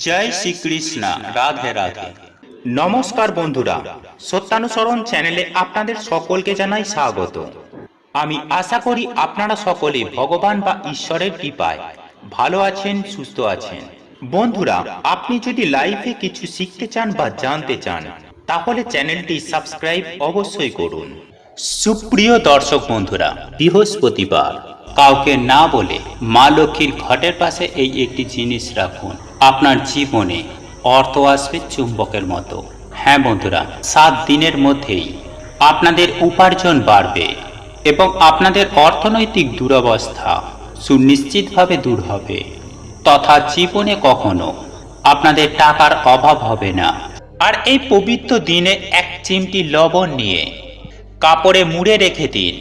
জয় শ্রীকৃষ্ণ। রাধে রাধে। নমস্কার বন্ধুরা, সত্যানুসরণ চ্যানেলে আপনাদের সকলকে জানাই স্বাগত। আমি আশা করি আপনারা সকলে ভগবান বা ঈশ্বরের কৃপায় ভালো আছেন, সুস্থ আছেন। বন্ধুরা, আপনি যদি লাইফে কিছু শিখতে চান বা জানতে চান তাহলে চ্যানেলটি সাবস্ক্রাইব অবশ্যই করুন। সুপ্রিয় দর্শক বন্ধুরা, বৃহস্পতিবার কাউকে না বলে মা লক্ষ্মীর ঘটের পাশে এই একটি জিনিস রাখুন। আপনার জীবনে অর্থ আসবে চুম্বকের মতো। হ্যাঁ বন্ধুরা, 7 দিনের মধ্যেই আপনাদের উপার্জন বাড়বে এবং আপনাদের অর্থনৈতিক দুরবস্থা সুনিশ্চিতভাবে দূর হবে, তথা জীবনে কখনো আপনাদের টাকার অভাব হবে না। আর এই পবিত্র দিনে এক চিমটি লবণ নিয়ে কাপড়ে মুড়ে রেখে দিন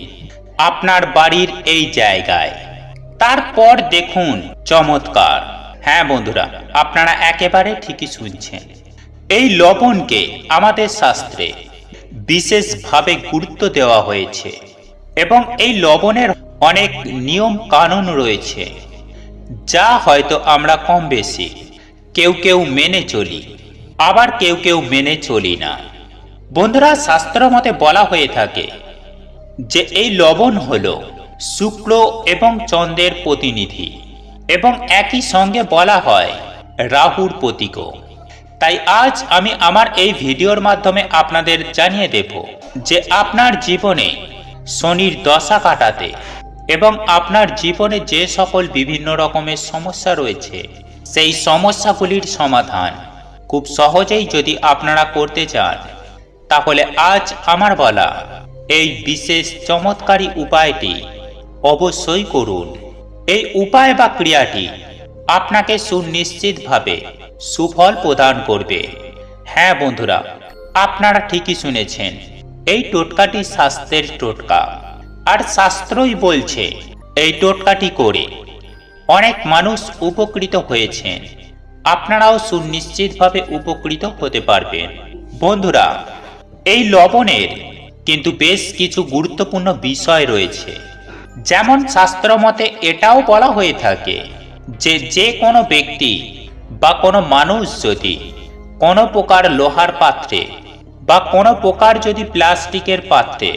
আপনার বাড়ির এই জায়গায়। তারপর দেখুন চমৎকার। হ্যাঁ বন্ধুরা, আপনারা একেবারে ঠিকই শুনছেন। এই লবণকে আমাদের শাস্ত্রে বিশেষভাবে গুরুত্ব দেওয়া হয়েছে এবং এই লবণের অনেক নিয়ম কানুন রয়েছে, যা হয়তো আমরা কম বেশি কেউ কেউ মেনে চলি, আবার কেউ কেউ মেনে চলি না। বন্ধুরা, শাস্ত্র মতে বলা হয়ে থাকে যে এই লবণ হলো শুক্র এবং চন্দ্রের প্রতিনিধি এবং একই সঙ্গে বলা হয় রাহুর প্রতীকও। তাই আজ আমি আমার এই ভিডিওর মাধ্যমে আপনাদের জানিয়ে দেব যে আপনার জীবনে শনির দশা কাটাতে এবং আপনার জীবনে যে সকল বিভিন্ন রকমের সমস্যা রয়েছে সেই সমস্যাগুলির সমাধান খুব সহজেই যদি আপনারা করতে চান, তাহলে আজ আমার বলা এই বিশেষ চমৎকারী উপায়টি অবশ্যই করুন। এই উপায় বা ক্রিয়াটি আপনাকে সুনিশ্চিতভাবে সুফল প্রদান করবে। হ্যাঁ বন্ধুরা, আপনারা ঠিকই শুনেছেন, এই টোটকাটি স্বাস্থ্যের টোটকা। আর শাস্ত্রই বলছে এই টোটকাটি করে অনেক মানুষ উপকৃত হয়েছেন। আপনারাও সুনিশ্চিতভাবে উপকৃত হতে পারবেন। বন্ধুরা, এই লবণের কিন্তু বেশ কিছু গুরুত্বপূর্ণ বিষয় রয়েছে। যেমন শাস্ত্র মতে এটাও বলা হয়ে থাকে যে যে কোনো ব্যক্তি বা কোনো মানুষ যদি কোনো প্রকার লোহার পাত্রে বা কোনো প্রকার যদি প্লাস্টিকের পাত্রে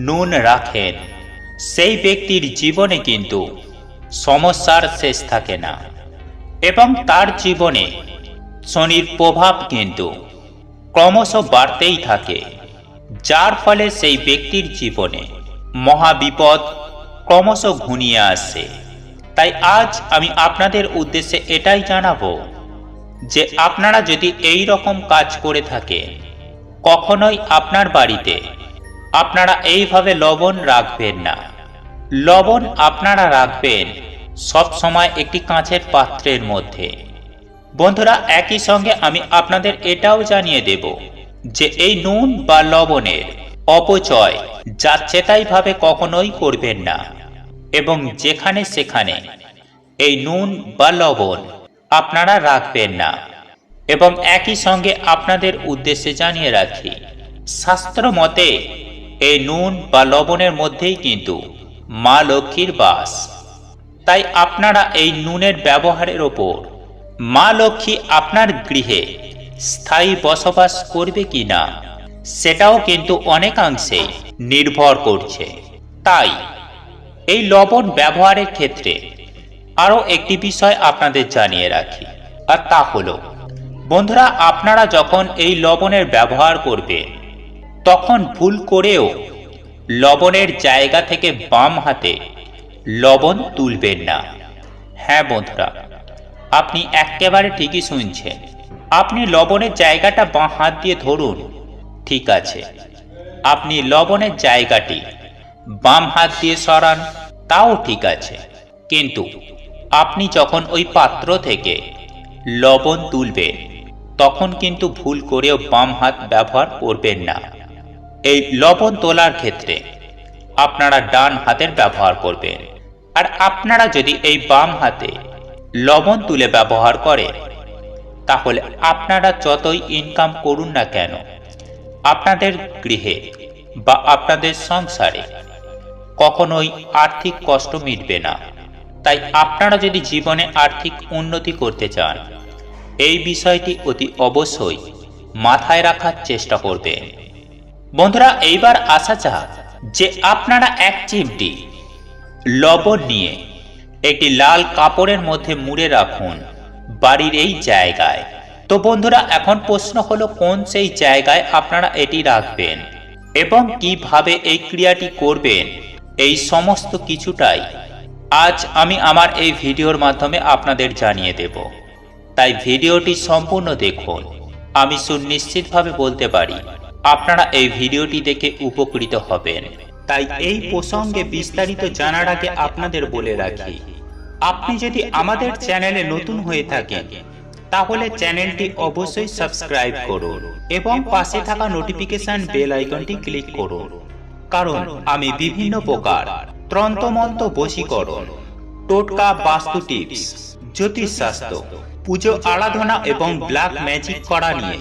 নুন রাখেন, সেই ব্যক্তির জীবনে কিন্তু সমস্যার শেষ থাকে না এবং তার জীবনে শনির প্রভাব কিন্তু ক্রমশ বাড়তেই থাকে, যার ফলে সেই ব্যক্তির জীবনে মহাবিপদ ক্রমশ ঘনিয়ে আসে। তাই আজ আমি আপনাদের উদ্দেশ্যে এটাই জানাবো যে আপনারা যদি এই রকম কাজ করে থাকেন, কখনোই আপনার বাড়িতে আপনারা এইভাবে লবণ রাখবেন না। লবণ আপনারা রাখবেন সব সময় একটি কাঁচের পাত্রের মধ্যে। বন্ধুরা, একই সঙ্গে আমি আপনাদের এটাও জানিয়ে দেব যে এই নুন বা লবণের অপচয় যাচ্ছেতাই ভাবে কখনোই করবেন না এবং যেখানে সেখানে এই নুন বা লবণ আপনারা রাখবেন না। এবং একই সঙ্গে আপনাদের উদ্দেশ্যে জানিয়ে রাখি, শাস্ত্র মতে এই নুন বা লবণের মধ্যেই কিন্তু মা লক্ষ্মীর বাস। তাই আপনারা এই নুনের ব্যবহারের ওপর মা লক্ষ্মী আপনার গৃহে স্থায়ী বসবাস করবে কিনা সেটাও কিন্তু অনেকাংশেই নির্ভর করছে। তাই এই লবণ ব্যবহারের ক্ষেত্রে আরও একটি বিষয় আপনাদের জানিয়ে রাখি, আর তা হলো বন্ধুরা, আপনারা যখন এই লবণের ব্যবহার করবেন তখন ভুল করেও লবণের জায়গা থেকে বাম হাতে লবণ তুলবেন না। হ্যাঁ বন্ধুরা, আপনি একেবারে ঠিকই শুনছেন। আপনি লবণের জায়গাটা বাঁ হাত দিয়ে ধরুন, ঠিক আছে, আপনি লবণের জায়গাটি বাম হাত দিয়ে সরান, তাও ঠিক আছে, কিন্তু আপনি যখন ওই পাত্র থেকে লবণ তুলবেন তখন কিন্তু ভুল করেও বাম হাত ব্যবহার করবেন না। এই লবণ তোলার ক্ষেত্রে আপনারা ডান হাতের ব্যবহার করবেন। আর আপনারা যদি এই বাম হাতে লবণ তুলে ব্যবহার করেন, তাহলে আপনারা যতই ইনকাম করুন না কেন, আপনাদের গৃহে বা আপনাদের সংসারে কখনোই আর্থিক কষ্ট মিটবে না। তাই আপনারা যদি জীবনে আর্থিক উন্নতি করতে চান, এই বিষয়টি অতি অবশ্যই মাথায় রাখার চেষ্টা করবেন। বন্ধুরা, এইবার আসা যাক যে আপনারা এক চিমটি লবণ নিয়ে একটি লাল কাপড়ের মধ্যে মুড়ে রাখুন বাড়ির এই জায়গায়। তো বন্ধুরা, এখন প্রশ্ন হলো কোন সেই জায়গায় আপনারা এটি রাখবেন এবং কিভাবে এই ক্রিয়াটি করবেন, এই সমস্ত কিছুটাই আজ আমি আমার এই ভিডিওর মাধ্যমে আপনাদের জানিয়ে দেব। তাই ভিডিওটি সম্পূর্ণ দেখুন। আমি সুনিশ্চিতভাবে বলতে পারি আপনারা এই ভিডিওটি দেখে উপকৃত হবেন। তাই এই প্রসঙ্গে বিস্তারিত জানার আগে আপনাদের বলে রাখি, আপনি যদি আমাদের চ্যানেলে নতুন হয়ে থাকেন তাহলে চ্যানেলটি অবশ্যই সাবস্ক্রাইব করুন এবং পাশে থাকা নোটিফিকেশন বেল আইকনটি ক্লিক করুন, কারণ আমি বিভিন্ন প্রকার তন্ত্রমন্ত্র, বশীকরণ, টোটকা, বাস্তু টিপস, জ্যোতিষশাস্ত্র, পুজো আরাধনা এবং ব্ল্যাক ম্যাজিক করা নিয়ে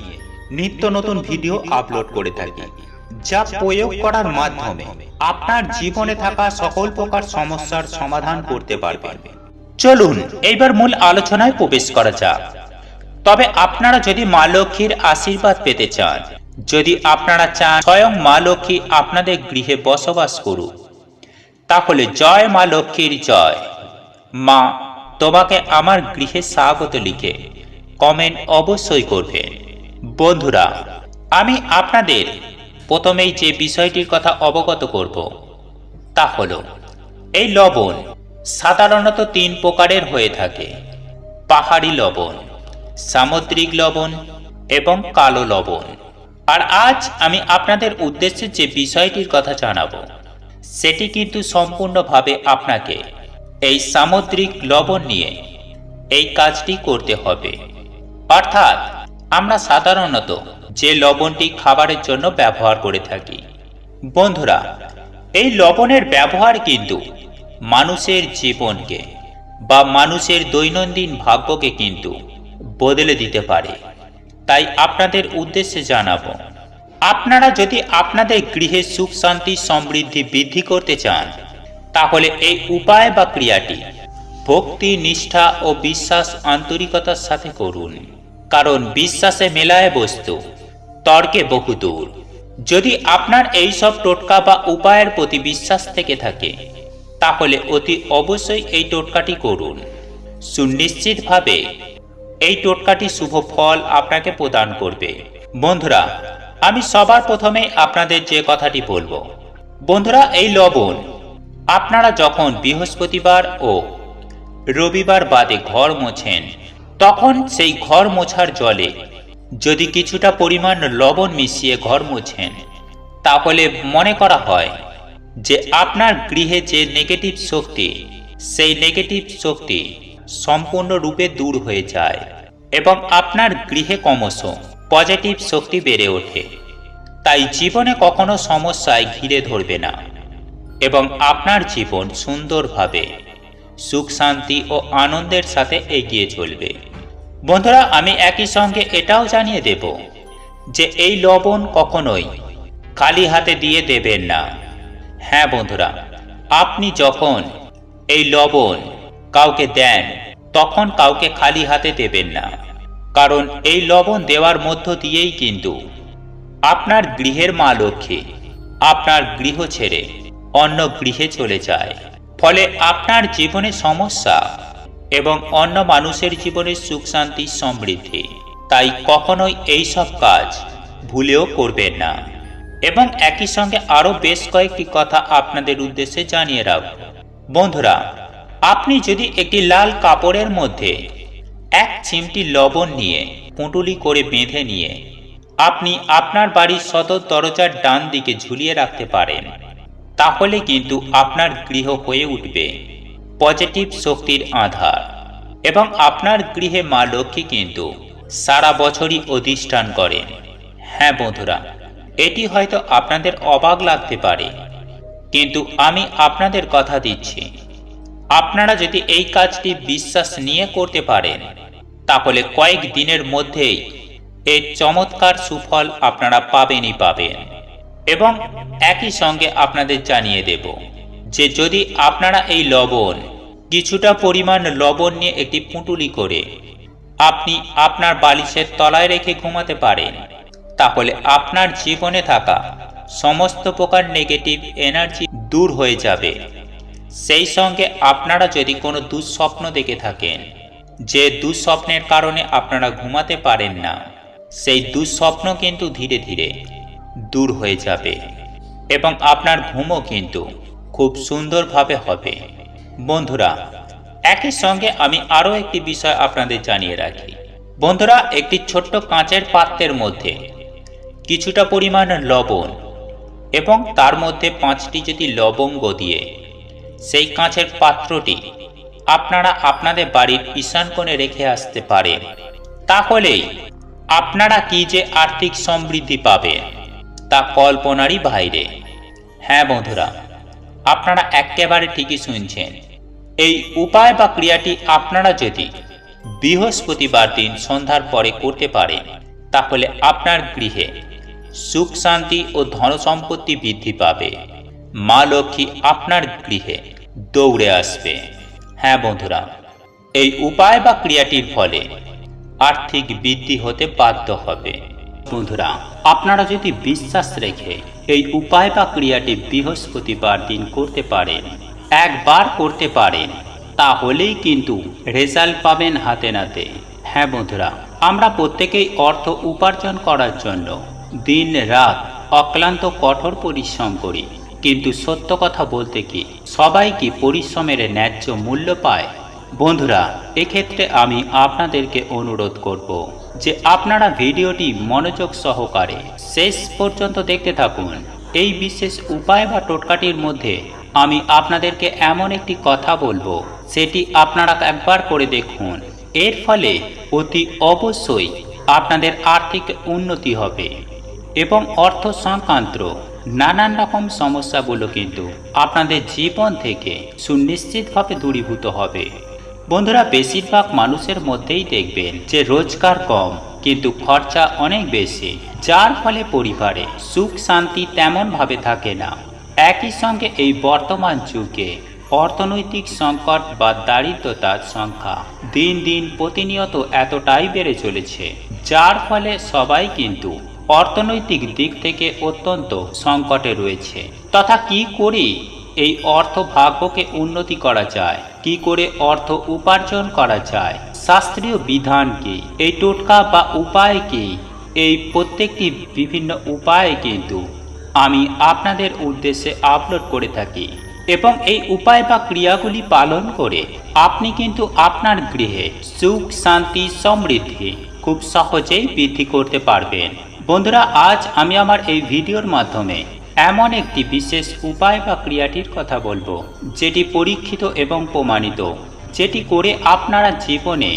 নিত্য নতুন ভিডিও আপলোড করে থাকি, যা প্রয়োগ করার মাধ্যমে আপনার জীবনে থাকা সকল প্রকার সমস্যার সমাধান করতে পারবেন। চলুন এইবার মূল আলোচনায় প্রবেশ করা যাক। তবে আপনারা যদি মা লক্ষ্মীর আশীর্বাদ পেতে চান, যদি আপনারা চান স্বয়ং মা লক্ষ্মী আপনাদের গৃহে বসবাস করুক, তাহলে জয় মা লক্ষ্মীর জয়, মা তোমাকে আমার গৃহে স্বাগত লিখে কমেন্ট অবশ্যই করবেন। বন্ধুরা, আমি আপনাদের প্রথমেই যে বিষয়টির কথা অবগত করব তা হলো এই লবণ সাধারণত 3 প্রকারের হয়ে থাকে: পাহাড়ি লবণ, সামুদ্রিক লবণ এবং কালো লবণ। আর আজ আমি আপনাদের উদ্দেশ্যে যে বিষয়টির কথা জানাবো সেটি কিন্তু সম্পূর্ণভাবে আপনাকে এই সামুদ্রিক লবণ নিয়ে এই কাজটি করতে হবে। অর্থাৎ আমরা সাধারণত যে লবণটি খাবারের জন্য ব্যবহার করে থাকি। বন্ধুরা, এই লবণের ব্যবহার কিন্তু মানুষের জীবনকে বা মানুষের দৈনন্দিন ভাগ্যকে কিন্তু বদলে দিতে পারে। তাই আপনাদের উদ্দেশ্যে জানাবো, আপনারা যদি আপনাদের গৃহে সুখ, শান্তি, সমৃদ্ধি বৃদ্ধি করতে চান তাহলে এই উপায় বা ক্রিয়াটি ভক্তি, নিষ্ঠা ও বিশ্বাস, আন্তরিকতার সাথে করুন। কারণ বিশ্বাসে মেলায় বস্তু, তর্কে বহুদূর। যদি আপনার এই সব টোটকা বা উপায়ের প্রতি বিশ্বাস থেকে থাকে তাহলে অতি অবশ্যই এই টোটকাটি করুন। সুনিশ্চিতভাবে এই টোটকাটি শুভ ফল আপনাকে প্রদান করবে। বন্ধুরা, আমি সবার প্রথমে আপনাদের যে কথাটি বলবো, বন্ধুরা, এই লবণ আপনারা যখন বৃহস্পতিবার ও রবিবার বাদে ঘর মোছেন তখন সেই ঘর মোছার জলে যদি কিছুটা পরিমাণ লবণ মিশিয়ে ঘর মোছেন তাহলে মনে করা হয় যে আপনার গৃহে যে নেগেটিভ শক্তি, সেই নেগেটিভ শক্তি সম্পূর্ণরূপে দূর হয়ে যায় এবং আপনার গৃহে ক্রমশ পজিটিভ শক্তি বেড়ে ওঠে। তাই জীবনে কখনো সমস্যায় ঘিরে ধরবে না এবং আপনার জীবন সুন্দরভাবে সুখ, শান্তি ও আনন্দের সাথে এগিয়ে চলবে। বন্ধুরা, আমি একই সঙ্গে এটাও জানিয়ে দেব যে এই লবণ কখনোই খালি হাতে দিয়ে দেবেন না। হ্যাঁ বন্ধুরা, আপনি যখন এই লবণ কাউকে দেন তখন কাউকে খালি হাতে দেবেন না, কারণ এই লবণ দেওয়ার মধ্য দিয়েই কিন্তু আপনার গৃহের মা লক্ষ্মী আপনার গৃহ ছেড়ে অন্য গৃহে চলে যায়। ফলে আপনার জীবনে সমস্যা এবং অন্য মানুষের জীবনে সুখ, শান্তি, সমৃদ্ধি। তাই কখনোই এই সব কাজ ভুলেও করবেন না। এবং একই সঙ্গে আরো বেশ কয়েকটি কথা আপনাদের উদ্দেশ্যে জানিয়ে রাখব। বন্ধুরা, আপনি যদি একটি লাল কাপড়ের মধ্যে 1 চিমটি লবণ নিয়ে পুঁটুলি করে বেঁধে নিয়ে আপনি আপনার বাড়ির সদর দরজার ডান দিকে ঝুলিয়ে রাখতে পারেন, তাহলে কিন্তু আপনার গৃহ হয়ে উঠবে পজিটিভ শক্তির আধার এবং আপনার গৃহে মা লক্ষ্মী কিন্তু সারা বছরই অধিষ্ঠান করেন। হ্যাঁ বন্ধুরা, এটি হয়তো আপনাদের অবাক লাগতে পারে, কিন্তু আমি আপনাদের কথা দিচ্ছি, আপনারা যদি এই কাজটি বিশ্বাস নিয়ে করতে পারেন তাহলে কয়েক দিনের মধ্যেই এর চমৎকার সুফল আপনারা পাবেনই পাবেন। এবং একই সঙ্গে আপনাদের জানিয়ে দেব যে যদি আপনারা এই লবণ কিছুটা পরিমাণ লবণ নিয়ে একটি পুঁটুলি করে আপনি আপনার বালিশের তলায় রেখে ঘুমাতে পারেন, তাহলে আপনার জীবনে থাকা সমস্ত প্রকার নেগেটিভ এনার্জি দূর হয়ে যাবে। সেই সঙ্গে আপনারা যদি কোনো দুঃস্বপ্ন দেখে থাকেন, যে দুঃস্বপ্নের কারণে আপনারা ঘুমাতে পারেন না, সেই দুঃস্বপ্ন কিন্তু ধীরে ধীরে দূর হয়ে যাবে এবং আপনার ঘুমও কিন্তু খুব সুন্দরভাবে হবে। বন্ধুরা, একই সঙ্গে আমি আরও একটি বিষয় আপনাদের জানিয়ে রাখি। বন্ধুরা, একটি ছোট্ট কাঁচের পাত্রের মধ্যে কিছুটা পরিমাণ লবণ এবং তার মধ্যে 5টি যদি লবঙ্গ দিয়ে সেই কাঁচের পাত্রটি আপনারা আপনাদের বাড়ির ঈশান কোণে রেখে আসতে পারেন, তাহলেই আপনারা কি যে আর্থিক সমৃদ্ধি পাবেন তা কল্পনারই বাইরে। হ্যাঁ বন্ধুরা, আপনারা একেবারে ঠিকই শুনছেন। এই উপায় বা ক্রিয়াটি আপনারা যদি বৃহস্পতিবার দিন সন্ধ্যার পরে করতে পারেন, তাহলে আপনার গৃহে সুখ শান্তি ও ধন সম্পত্তি বৃদ্ধি পাবে। মা লক্ষ্মী আপনার গৃহে দৌড়ে আসবে। হ্যাঁ বন্ধুরা, এই উপায় বা ক্রিয়াটির ফলে আর্থিক বৃদ্ধি হতে বাধ্য হবে। বন্ধুরা, আপনারা যদি বিশ্বাস রেখে এই উপায় বা ক্রিয়াটি বৃহস্পতিবার দিন করতে পারেন, একবার করতে পারেন, তাহলেই কিন্তু রেজাল্ট পাবেন হাতে নাতে। হ্যাঁ বন্ধুরা, আমরা প্রত্যেকেই অর্থ উপার্জন করার জন্য দিন রাত অক্লান্ত কঠোর পরিশ্রম করি, কিন্তু সত্য কথা বলতে কি সবাই কি পরিশ্রমের ন্যায্য মূল্য পায়? বন্ধুরা, এক্ষেত্রে আমি আপনাদেরকে অনুরোধ করব যে আপনারা ভিডিওটি মনোযোগ সহকারে শেষ পর্যন্ত দেখতে থাকুন। এই বিশেষ উপায় বা টোটকাটির মধ্যে আমি আপনাদেরকে এমন একটি কথা বলবো, সেটি আপনারা একবার করে দেখুন। এর ফলে অতি অবশ্যই আপনাদের আর্থিক উন্নতি হবে এবং অর্থ সংক্রান্ত নানান রকম সমস্যাগুলো কিন্তু আপনাদের জীবন থেকে সুনিশ্চিতভাবে দূরীভূত হবে। বন্ধুরা, বেশিরভাগ মানুষের মধ্যেই দেখবেন যে রোজগার কম কিন্তু খরচা অনেক বেশি, যার ফলে পরিবারে সুখ শান্তি তেমনভাবে থাকে না। একই সঙ্গে এই বর্তমান যুগে অর্থনৈতিক সংকট বা দারিদ্রতার সংখ্যা দিন দিন প্রতিনিয়ত এতটাই বেড়ে চলেছে, যার ফলে সবাই কিন্তু অর্থনৈতিক দিক থেকে অত্যন্ত সংকটে রয়েছে। তথা কি করে এই অর্থ ভাগ্যকে উন্নতি করা যায়, কি করে অর্থ উপার্জন করা যায়, শাস্ত্রীয় বিধান কি, এই টোটকা বা উপায় কি, এই প্রত্যেকটি বিভিন্ন উপায় কিন্তু আমি আপনাদের উদ্দেশ্যে আপলোড করে থাকি এবং এই উপায় বা ক্রিয়াগুলি পালন করে আপনি কিন্তু আপনার গৃহে সুখ শান্তি সমৃদ্ধি খুব সহজেই বৃদ্ধি করতে পারবেন। বন্ধুরা, আজ আমি আমার এই ভিডিওর মাধ্যমে এমন একটি বিশেষ উপায় বা ক্রিয়াটির কথা বলবো, যেটি পরীক্ষিত এবং প্রমাণিত, যেটি করে আপনারা জীবনে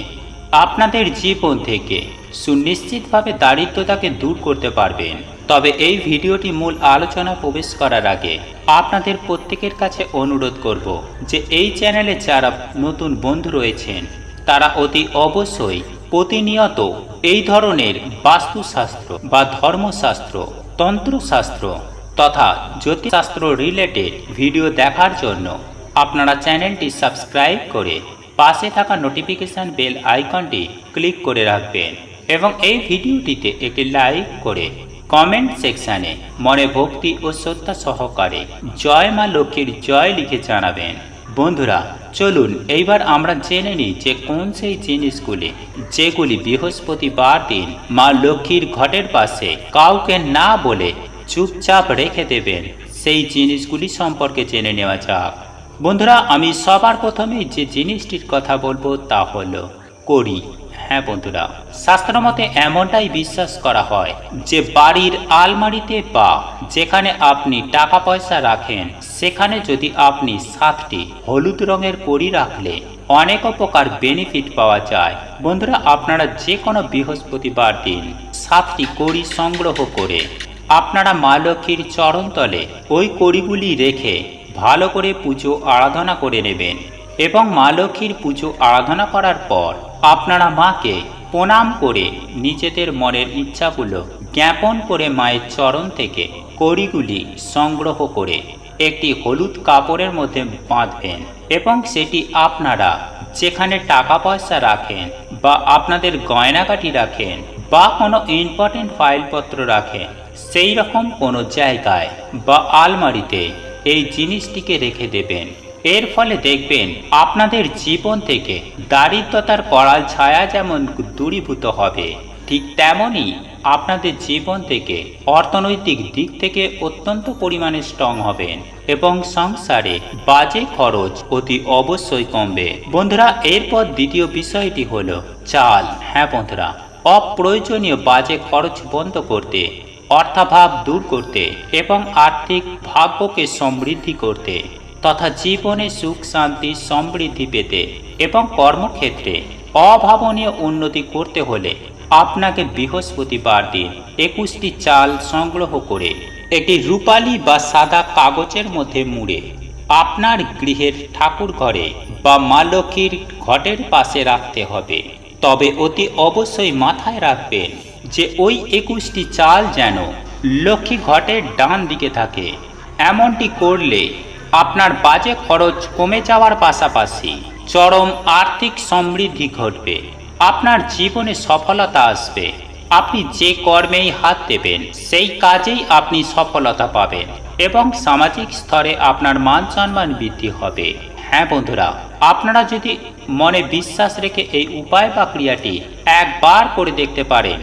আপনাদের জীবন থেকে সুনিশ্চিতভাবে দারিদ্রতাকে দূর করতে পারবেন। তবে এই ভিডিওটি মূল আলোচনা প্রবেশ করার আগে আপনাদের প্রত্যেকের কাছে অনুরোধ করব যে এই চ্যানেলে যারা নতুন বন্ধু রয়েছেন তারা অতি অবশ্যই প্রতিনিয়ত এই ধরনের বাস্তুশাস্ত্র বা ধর্মশাস্ত্র, তন্ত্রশাস্ত্র তথা জ্যোতিষশাস্ত্র রিলেটেড ভিডিও দেখার জন্য আপনারা চ্যানেলটি সাবস্ক্রাইব করে পাশে থাকা নোটিফিকেশন বেল আইকনটি ক্লিক করে রাখবেন এবং এই ভিডিওটিতে একটি লাইক করে কমেন্ট সেকশানে মনে ভক্তি ও শ্রদ্ধা সহকারে জয় মা লক্ষ্মীর জয় লিখে জানাবেন। বন্ধুরা, চলুন এইবার আমরা জেনে নিই যে কোন সেই জিনিসগুলি যেগুলি বৃহস্পতিবার দিন মা লক্ষ্মীর ঘটের পাশে কাউকে না বলে চুপচাপ রেখে দেবেন। সেই জিনিসগুলি সম্পর্কে জেনে নেওয়া যাক। বন্ধুরা, আমি সবার প্রথমেই যে জিনিসটির কথা বলবো তা হলো কড়ি। হ্যাঁ বন্ধুরা, শাস্ত্রমতে এমনটাই বিশ্বাস করা হয় যে বাড়ির আলমারিতে বা যেখানে আপনি টাকা পয়সা রাখেন সেখানে যদি আপনি 7টি হলুদ রঙের কড়ি রাখলে অনেক প্রকার বেনিফিট পাওয়া যায়। বন্ধুরা, আপনারা যে কোনো বৃহস্পতিবার দিন 7টি কড়ি সংগ্রহ করে আপনারা মা লক্ষ্মীর চরণতলে ওই কড়িগুলি রেখে ভালো করে পুজো আরাধনা করে নেবেন এবং মা লক্ষ্মীর পুজো আরাধনা করার পর আপনারা মাকে প্রণাম করে নিজেদের মনের ইচ্ছাগুলো জ্ঞাপন করে মায়ের চরণ থেকে কড়িগুলি সংগ্রহ করে একটি হলুদ কাপড়ের মধ্যে বাঁধবেন এবং সেটি আপনারা যেখানে টাকা পয়সা রাখেন বা আপনাদের গয়নাগাটি রাখেন বা কোনো ইম্পর্টেন্ট ফাইলপত্র রাখেন সেই রকম কোনো জায়গায় বা আলমারিতে এই জিনিসটিকে রেখে দেবেন। এর ফলে দেখবেন আপনাদের জীবন থেকে দারিদ্রতার করাল ছায়া যেমন দূরীভূত হবে, ঠিক তেমনই আপনাদের জীবন থেকে অর্থনৈতিক দিক থেকে অত্যন্ত পরিমাণে স্ট্রং হবেন এবং সংসারে বাজে খরচ অতি অবশ্যই কমবে। বন্ধুরা, এরপর দ্বিতীয় বিষয়টি হলো চাল। হ্যাঁ বন্ধুরা, অপ্রয়োজনীয় বাজে খরচ বন্ধ করতে, অর্থাভাব দূর করতে এবং আর্থিক ভাগ্যকে সমৃদ্ধি করতে তথা জীবনে সুখ শান্তি সমৃদ্ধি পেতে এবং কর্মক্ষেত্রে অভাবনীয় উন্নতি করতে হলে আপনাকে বৃহস্পতিবার দিন 21টি চাল সংগ্রহ করে একটি রূপালী বা সাদা কাগজের মধ্যে মুড়ে আপনার গৃহের ঠাকুর ঘরে বা মা লক্ষ্মীর ঘটের পাশে রাখতে হবে। তবে অতি অবশ্যই মাথায় রাখবেন যে ওই 21টি চাল যেন লক্ষ্মী ঘটের ডান দিকে থাকে। এমনটি করলে আপনার বাজে খরচ কমে যাওয়ার পাশাপাশি চরম আর্থিক সমৃদ্ধি ঘটবে, আপনার জীবনে সফলতা আসবে। আপনি যে কর্মেই হাত দেবেন সেই কাজেই আপনি সফলতা পাবেন এবং সামাজিক স্তরে আপনার মান সম্মান বৃদ্ধি হবে। হ্যাঁ বন্ধুরা, আপনারা যদি মনে বিশ্বাস রেখে এই উপায় বা ক্রিয়াটি একবার করে দেখতে পারেন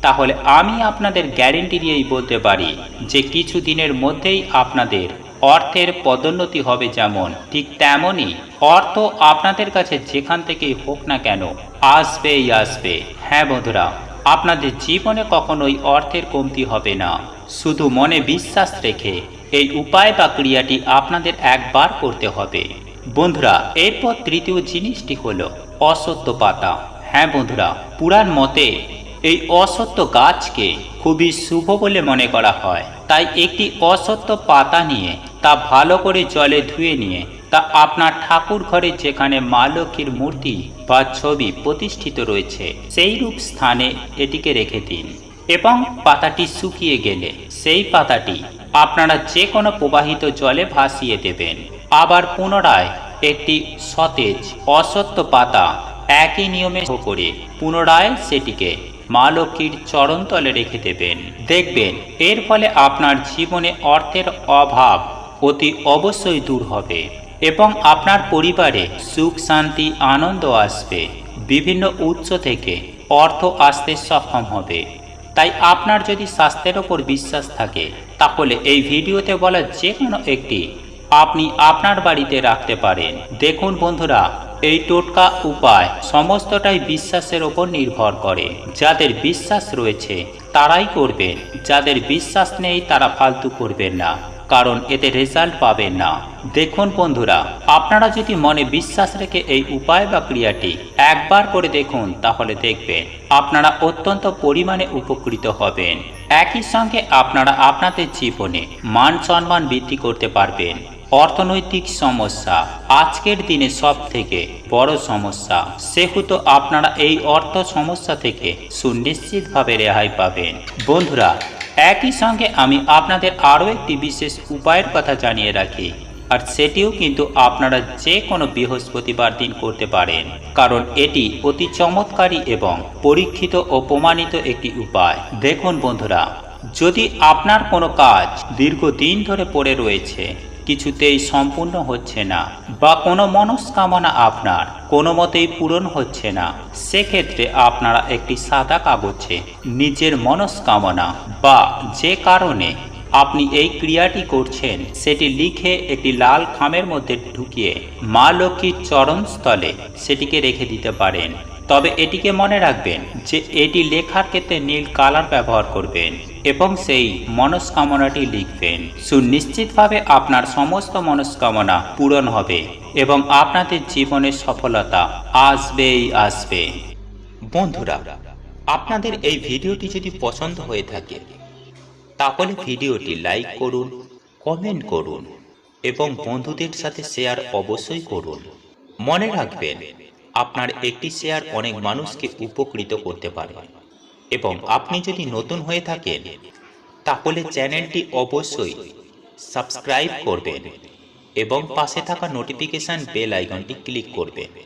তাহলে আমি আপনাদের গ্যারেন্টি দিয়েই বলতে পারি যে কিছু দিনের মধ্যেই আপনাদের অর্থের পদোন্নতি হবে, যেমন ঠিক তেমনই অর্থ আপনাদের কাছে যেখান থেকেই হোক না কেন আসবেই আসবে। হ্যাঁ বন্ধুরা, আপনাদের জীবনে কখনোই অর্থের কমতি হবে না। শুধু মনে বিশ্বাস রেখে এই উপায় বা ক্রিয়াটি আপনাদের একবার করতে হবে। বন্ধুরা, এরপর তৃতীয় জিনিসটি হলো অশ্বত্থ পাতা। হ্যাঁ বন্ধুরা, পুরাণ মতে এই অশ্বত্থ গাছকে খুবই শুভ বলে মনে করা হয়। তাই একটি অশ্বত্থ পাতা নিয়ে তা ভালো করে জলে ধুয়ে নিয়ে তা আপনার ঠাকুর ঘরে যেখানে মা লক্ষ্মীর মূর্তি বা ছবি প্রতিষ্ঠিত রয়েছে সেই রূপ স্থানে এটিকে রেখে দিন এবং পাতাটি শুকিয়ে গেলে সেই পাতাটি আপনারা যে কোনো প্রবাহিত জলে ভাসিয়ে দেবেন। আবার পুনরায় একটি সতেজ অশ্বত্থ পাতা একই নিয়মে করে পুনরায় সেটিকে মা লক্ষ্মীর চরণতলে রেখে দেবেন। দেখবেন এর ফলে আপনার জীবনে অর্থের অভাব অতি অবশ্যই দূর হবে এবং আপনার পরিবারে সুখ শান্তি আনন্দ আসবে। বিভিন্ন উৎস থেকে অর্থ আসতে সক্ষম হবে। তাই আপনার যদি স্বাস্থ্যের ওপর বিশ্বাস থাকে তাহলে এই ভিডিওতে বলা যে কোনো একটি আপনি আপনার বাড়িতে রাখতে পারেন। দেখুন বন্ধুরা, এই টোটকা উপায় সমস্তটাই বিশ্বাসের ওপর নির্ভর করে। যাদের বিশ্বাস রয়েছে তারাই করবেন, যাদের বিশ্বাস নেই তারা ফালতু করবেন না, কারণ এতে রেজাল্ট পাবেন না। দেখুন বন্ধুরা, আপনারা যদি মনে বিশ্বাস রেখে এই উপায় বা ক্রিয়াটি একবার করে দেখুন তাহলে দেখবেন আপনারা অত্যন্ত পরিমাণে উপকৃত হবেন। একই সঙ্গে আপনারা আপনাদের জীবনে মান সম্মান বৃদ্ধি করতে পারবেন। অর্থনৈতিক সমস্যা আজকের দিনে সব থেকে বড় সমস্যা, সেহেতু আপনারা এই অর্থ সমস্যা থেকে সুনিশ্চিতভাবে রেহাই পাবেন। বন্ধুরা, একই সঙ্গে আমি আপনাদের আরও একটি বিশেষ উপায়ের কথা জানিয়ে রাখি, আর সেটিও কিন্তু আপনারা যে কোনো বৃহস্পতিবার দিন করতে পারেন, কারণ এটি অতি চমৎকারী এবং পরীক্ষিত ও প্রমাণিত একটি উপায়। দেখুন বন্ধুরা, যদি আপনার কোনো কাজ দীর্ঘদিন ধরে পড়ে রয়েছে, কিছুতেই সম্পূর্ণ হচ্ছে না বা কোনো মনস্কামনা আপনার কোনো মতেই পূরণ হচ্ছে না, সেক্ষেত্রে আপনারা একটি সাদা কাগজে নিজের মনস্কামনা বা যে কারণে আপনি এই ক্রিয়াটি করছেন সেটি লিখে একটি লাল খামের মধ্যে ঢুকিয়ে মা লক্ষ্মীর চরণস্থলে সেটিকে রেখে দিতে পারেন। তবে এটিকে মনে রাখবেন যে এটি লেখার ক্ষেত্রে নীল কালার ব্যবহার করবেন এবং সেই মনস্কামনাটি লিখবেন। সুনিশ্চিতভাবে আপনার সমস্ত মনস্কামনা পূরণ হবে এবং আপনাদের জীবনে সফলতা আসবেই আসবে। বন্ধুরা, আপনাদের এই ভিডিওটি যদি পছন্দ হয়ে থাকে তাহলে ভিডিওটি লাইক করুন, কমেন্ট করুন এবং বন্ধুদের সাথে শেয়ার অবশ্যই করুন। মনে রাখবেন আপনার একটি শেয়ার অনেক মানুষকে উপকৃত করতে পারে এবং আপনি যদি নতুন হয়ে থাকেন তাহলে চ্যানেলটি অবশ্যই সাবস্ক্রাইব করবেন এবং পাশে থাকা নোটিফিকেশন বেল আইকনটি ক্লিক করবেন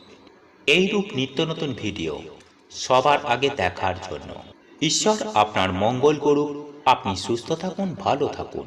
এইরূপ নিত্য নতুন ভিডিও সবার আগে দেখার জন্য। ঈশ্বর আপনার মঙ্গল করুক। আপনি সুস্থ থাকুন, ভালো থাকুন।